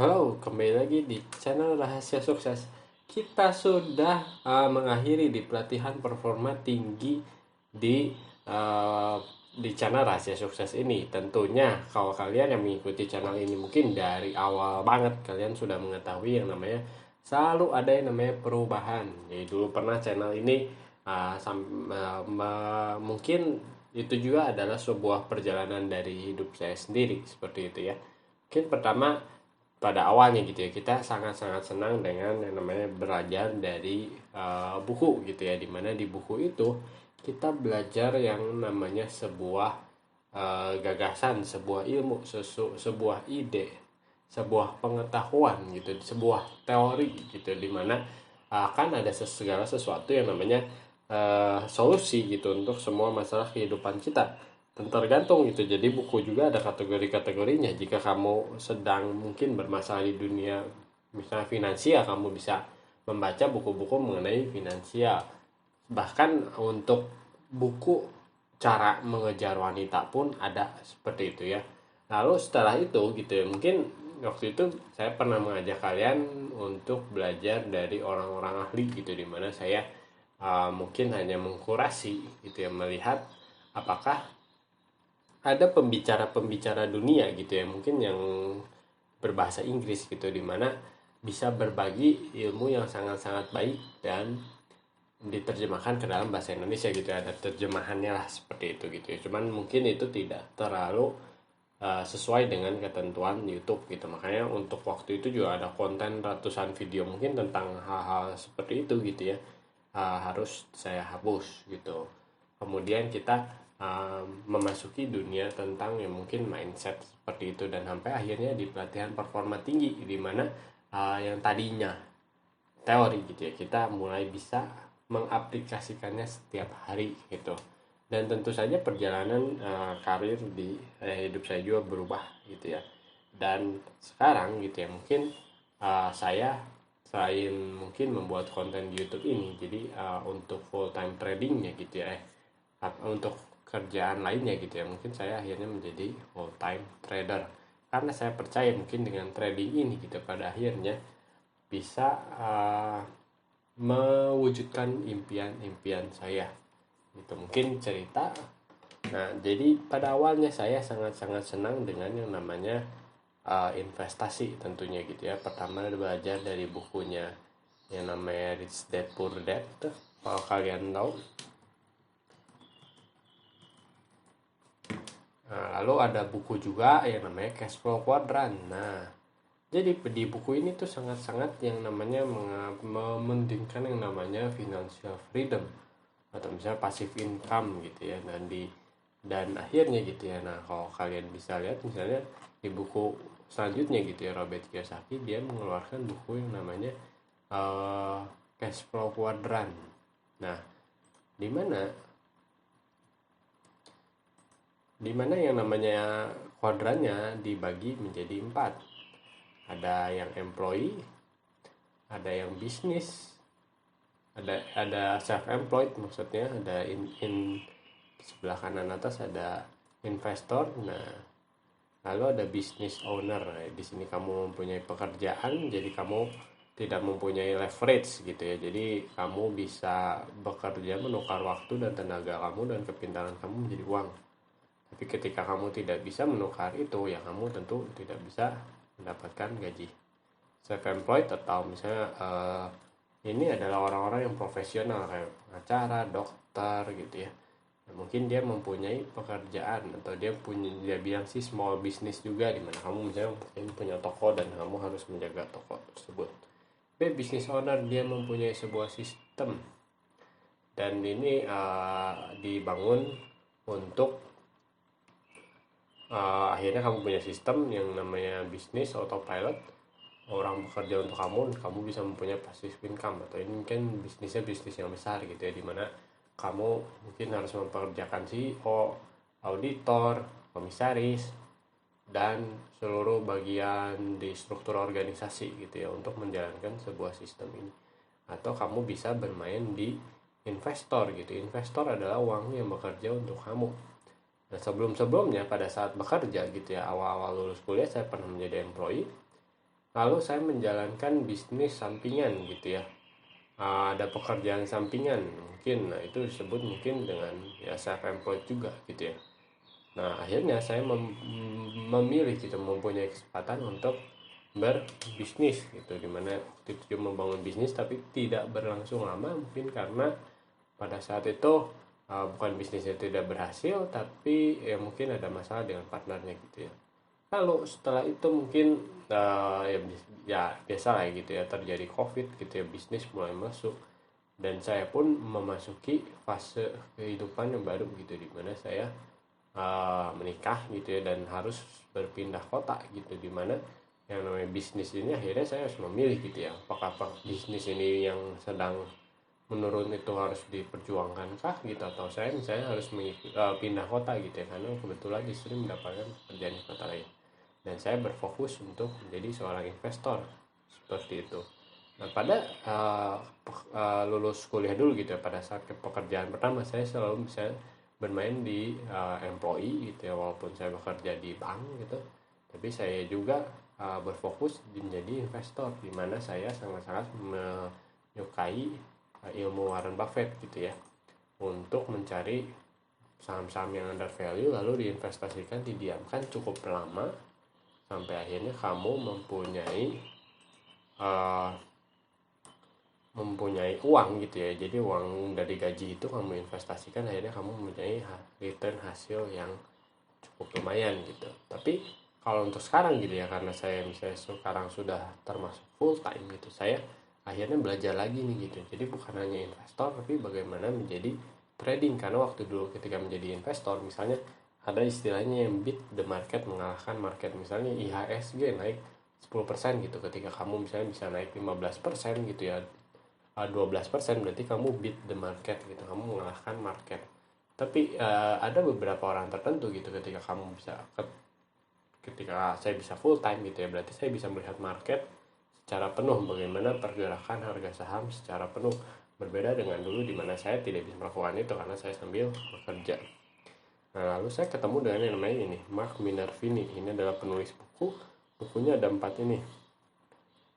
Halo, kembali lagi di channel Rahasia Sukses. Kita sudah mengakhiri di pelatihan performa tinggi di uh, di channel Rahasia Sukses ini. Tentunya kalau kalian yang mengikuti channel ini mungkin dari awal banget kalian sudah mengetahui yang namanya selalu ada yang namanya perubahan. Jadi dulu pernah channel ini mungkin itu juga adalah sebuah perjalanan dari hidup saya sendiri seperti itu ya. Mungkin pertama pada awalnya gitu ya kita sangat-sangat senang dengan yang namanya belajar dari buku gitu ya, dimana di buku itu kita belajar yang namanya sebuah gagasan, sebuah ilmu, sebuah ide, sebuah pengetahuan gitu, sebuah teori gitu, dimana akan ada segala sesuatu yang namanya solusi gitu untuk semua masalah kehidupan kita. Tergantung gitu, jadi buku juga ada kategori-kategorinya. Jika kamu sedang mungkin bermasalah di dunia misalnya finansial, kamu bisa membaca buku-buku mengenai finansial. Bahkan untuk buku cara mengejar wanita pun ada seperti itu ya. Lalu setelah itu gitu ya, mungkin waktu itu saya pernah mengajak kalian untuk belajar dari orang-orang ahli gitu, dimana saya mungkin hanya mengkurasi gitu ya, melihat apakah ada pembicara-pembicara dunia gitu ya, mungkin yang berbahasa Inggris gitu, dimana bisa berbagi ilmu yang sangat-sangat baik dan diterjemahkan ke dalam bahasa Indonesia gitu ya, ada terjemahannya lah seperti itu gitu ya. Cuman mungkin itu tidak terlalu sesuai dengan ketentuan YouTube gitu, makanya untuk waktu itu juga ada konten ratusan video mungkin tentang hal-hal seperti itu gitu ya, harus saya hapus gitu. Kemudian kita memasuki dunia tentang yang mungkin mindset seperti itu, dan sampai akhirnya di pelatihan performa tinggi, di mana yang tadinya teori gitu ya, kita mulai bisa mengaplikasikannya setiap hari gitu. Dan tentu saja perjalanan karir di hidup saya juga berubah gitu ya. Dan sekarang gitu ya, mungkin saya selain mungkin membuat konten di YouTube ini, jadi untuk full time tradingnya gitu ya, untuk kerjaan lainnya gitu ya, mungkin saya akhirnya menjadi full time trader, karena saya percaya mungkin dengan trading ini gitu pada akhirnya bisa mewujudkan impian-impian saya gitu. Mungkin cerita. Nah, jadi pada awalnya saya sangat-sangat senang dengan yang namanya investasi tentunya gitu ya. Pertama belajar dari bukunya yang namanya Rich Dad Poor Dad tuh, kalau kalian tahu. Nah, lalu ada buku juga yang namanya Cash Flow Quadrant. Nah, jadi di buku ini tuh sangat-sangat yang namanya mementingkan yang namanya financial freedom atau misalnya passive income gitu ya, dan akhirnya gitu ya. Nah, kalau kalian bisa lihat misalnya di buku selanjutnya gitu ya, Robert Kiyosaki dia mengeluarkan buku yang namanya Cash Flow Quadrant. Nah, di mana yang namanya kuadrannya dibagi menjadi 4. Ada yang employee, ada yang bisnis, ada self employed, maksudnya ada in sebelah kanan atas ada investor. Nah, lalu ada business owner. Nah, di sini kamu mempunyai pekerjaan, jadi kamu tidak mempunyai leverage gitu ya, jadi kamu bisa bekerja menukar waktu dan tenaga kamu dan kepintaran kamu menjadi uang. Tapi ketika kamu tidak bisa menukar itu, ya kamu tentu tidak bisa mendapatkan gaji. Self employed atau misalnya ini adalah orang-orang yang profesional kayak pengacara, dokter gitu ya. Nah, mungkin dia mempunyai pekerjaan atau dia bilang sih small business juga, di mana kamu misalnya mungkin punya toko dan kamu harus menjaga toko tersebut. Tapi business owner dia mempunyai sebuah sistem, dan ini dibangun untuk akhirnya kamu punya sistem yang namanya bisnis autopilot, orang bekerja untuk kamu, kamu bisa mempunyai passive income. Atau ini kan bisnisnya bisnis yang besar gitu ya, dimana kamu mungkin harus mempekerjakan CEO, auditor, komisaris, dan seluruh bagian di struktur organisasi gitu ya, untuk menjalankan sebuah sistem ini. Atau kamu bisa bermain di investor gitu. Investor adalah uang yang bekerja untuk kamu. Nah, sebelum-sebelumnya pada saat bekerja gitu ya, awal-awal lulus kuliah saya pernah menjadi employee, lalu saya menjalankan bisnis sampingan gitu ya. Ada pekerjaan sampingan mungkin, nah itu disebut mungkin dengan ya self employed juga gitu ya. Nah akhirnya saya memilih gitu, mempunyai kesempatan untuk berbisnis gitu, dimana waktu itu membangun bisnis tapi tidak berlangsung lama, mungkin karena pada saat itu bukan bisnisnya tidak berhasil, tapi ya mungkin ada masalah dengan partnernya gitu ya. Lalu setelah itu mungkin ya biasa lah gitu ya, terjadi covid gitu ya, bisnis mulai masuk dan saya pun memasuki fase kehidupan yang baru gitu, dimana saya menikah gitu ya dan harus berpindah kota gitu, dimana yang namanya bisnis ini akhirnya saya harus memilih gitu ya, apakah bisnis ini yang sedang menurun itu harus diperjuangkan kah gitu, atau saya misalnya harus pindah kota gitu ya, karena kebetulan istri mendapatkan pekerjaan di kota lain dan saya berfokus untuk menjadi seorang investor seperti itu. Nah pada lulus kuliah dulu gitu ya, pada saat pekerjaan pertama saya selalu bisa bermain di employee gitu ya, walaupun saya bekerja di bank gitu, tapi saya juga berfokus menjadi investor, di mana saya sangat-sangat menyukai ilmu Warren Buffett gitu ya, untuk mencari saham-saham yang under value lalu diinvestasikan, didiamkan cukup lama sampai akhirnya kamu mempunyai uang gitu ya. Jadi uang dari gaji itu kamu investasikan, akhirnya kamu mempunyai return hasil yang cukup lumayan gitu. Tapi kalau untuk sekarang gitu ya, karena saya misalnya sekarang sudah termasuk full time gitu, saya akhirnya belajar lagi nih gitu. Jadi bukan hanya investor tapi bagaimana menjadi trading, karena waktu dulu ketika menjadi investor misalnya ada istilahnya yang beat the market, mengalahkan market. Misalnya IHSG naik 10% gitu, ketika kamu misalnya bisa naik 15% gitu ya, 12% berarti kamu beat the market gitu, kamu mengalahkan market. Tapi ada beberapa orang tertentu gitu, ketika saya bisa full time gitu ya, berarti saya bisa melihat market secara penuh, bagaimana pergerakan harga saham secara penuh, berbeda dengan dulu di mana saya tidak bisa melakukan itu karena saya sambil bekerja. Nah lalu saya ketemu dengan yang namanya ini Mark Minervini. Ini adalah penulis bukunya ada 4 ini,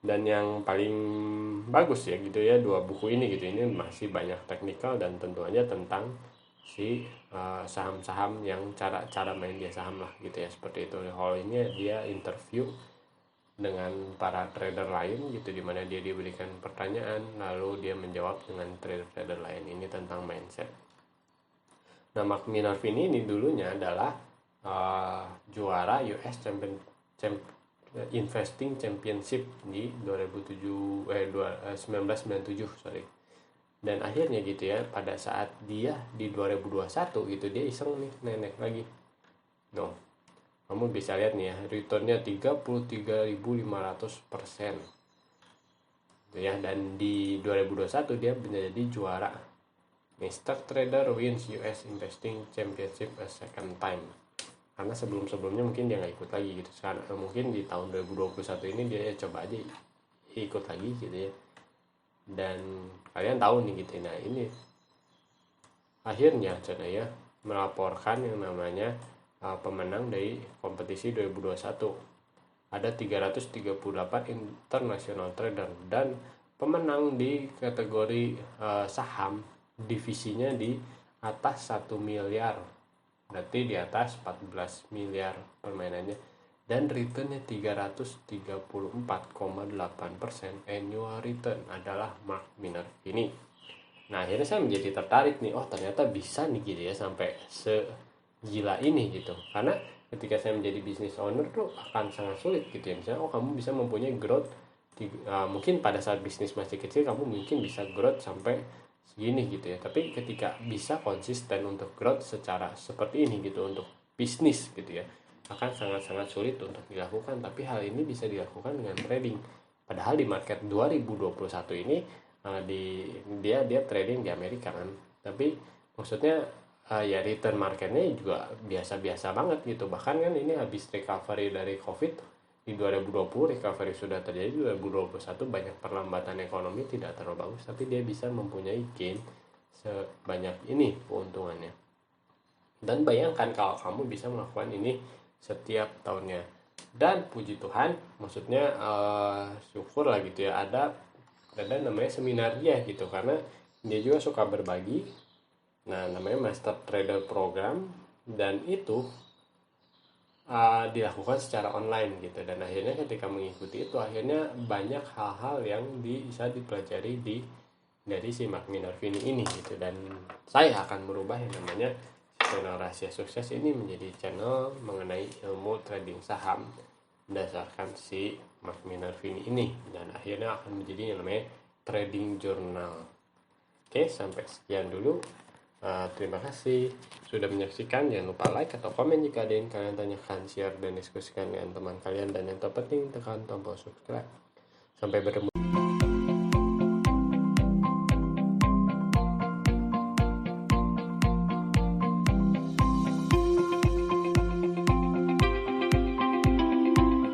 dan yang paling bagus ya gitu ya, 2 buku ini gitu, ini masih banyak teknikal dan tentu aja tentang si saham-saham yang cara main dia saham lah gitu ya, seperti itu. Kalau ini dia interview dengan para trader lain gitu, dimana dia diberikan pertanyaan lalu dia menjawab dengan trader-trader lain, ini tentang mindset. Nah Mark Minervini ini dulunya adalah juara US Investing Championship di 1997 sorry. Dan akhirnya gitu ya, pada saat dia di 2021 gitu, dia iseng nih nenek lagi. No, kamu bisa lihat nih ya, returnnya 33.500% gitu ya. Dan di 2021 dia menjadi juara Mr. Trader Wins US Investing Championship a second time, karena sebelumnya mungkin dia nggak ikut lagi gitu. Sekarang mungkin di tahun 2021 ini dia coba aja ikut lagi gitu ya, dan kalian tahu nih gitu. Nah ini akhirnya Cina ya melaporkan yang namanya pemenang dari kompetisi 2021. Ada 338 international trader, dan pemenang di kategori saham divisinya di atas 1 miliar, berarti di atas 14 miliar permainannya, dan returnnya 334,8% annual return adalah Mark Minervini. Nah akhirnya saya menjadi tertarik nih, oh ternyata bisa nih gitu ya sampai segila ini gitu. Karena ketika saya menjadi business owner tuh akan sangat sulit gitu ya, misalnya oh kamu bisa mempunyai growth mungkin pada saat bisnis masih kecil kamu mungkin bisa growth sampai segini gitu ya, tapi ketika bisa konsisten untuk growth secara seperti ini gitu untuk bisnis gitu ya, akan sangat-sangat sulit untuk dilakukan. Tapi hal ini bisa dilakukan dengan trading. Padahal di market 2021 ini dia trading di Amerika kan, tapi maksudnya ya return marketnya juga biasa-biasa banget gitu. Bahkan kan ini habis recovery dari COVID di 2020, recovery sudah terjadi. 2021 banyak perlambatan ekonomi, tidak terlalu bagus, tapi dia bisa mempunyai gain sebanyak ini keuntungannya. Dan bayangkan kalau kamu bisa melakukan ini setiap tahunnya, Dan puji Tuhan, maksudnya syukur lah gitu ya, ada namanya seminar dia gitu, karena dia juga suka berbagi. Nah, namanya Master Trader Program, dan itu dilakukan secara online gitu. Dan akhirnya ketika mengikuti itu, akhirnya banyak hal-hal yang bisa dipelajari dari si Mark Minervini ini gitu. Dan saya akan merubah yang namanya channel Rahasia Sukses ini menjadi channel mengenai ilmu trading saham berdasarkan si Mark Minervini ini, dan akhirnya akan menjadi yang namanya trading journal. Oke, sampai sekian dulu. Terima kasih sudah menyaksikan. Jangan lupa like atau komen jika ada yang kalian tanyakan, share dan diskusikan dengan teman kalian, dan yang terpenting tekan tombol subscribe. Sampai bertemu.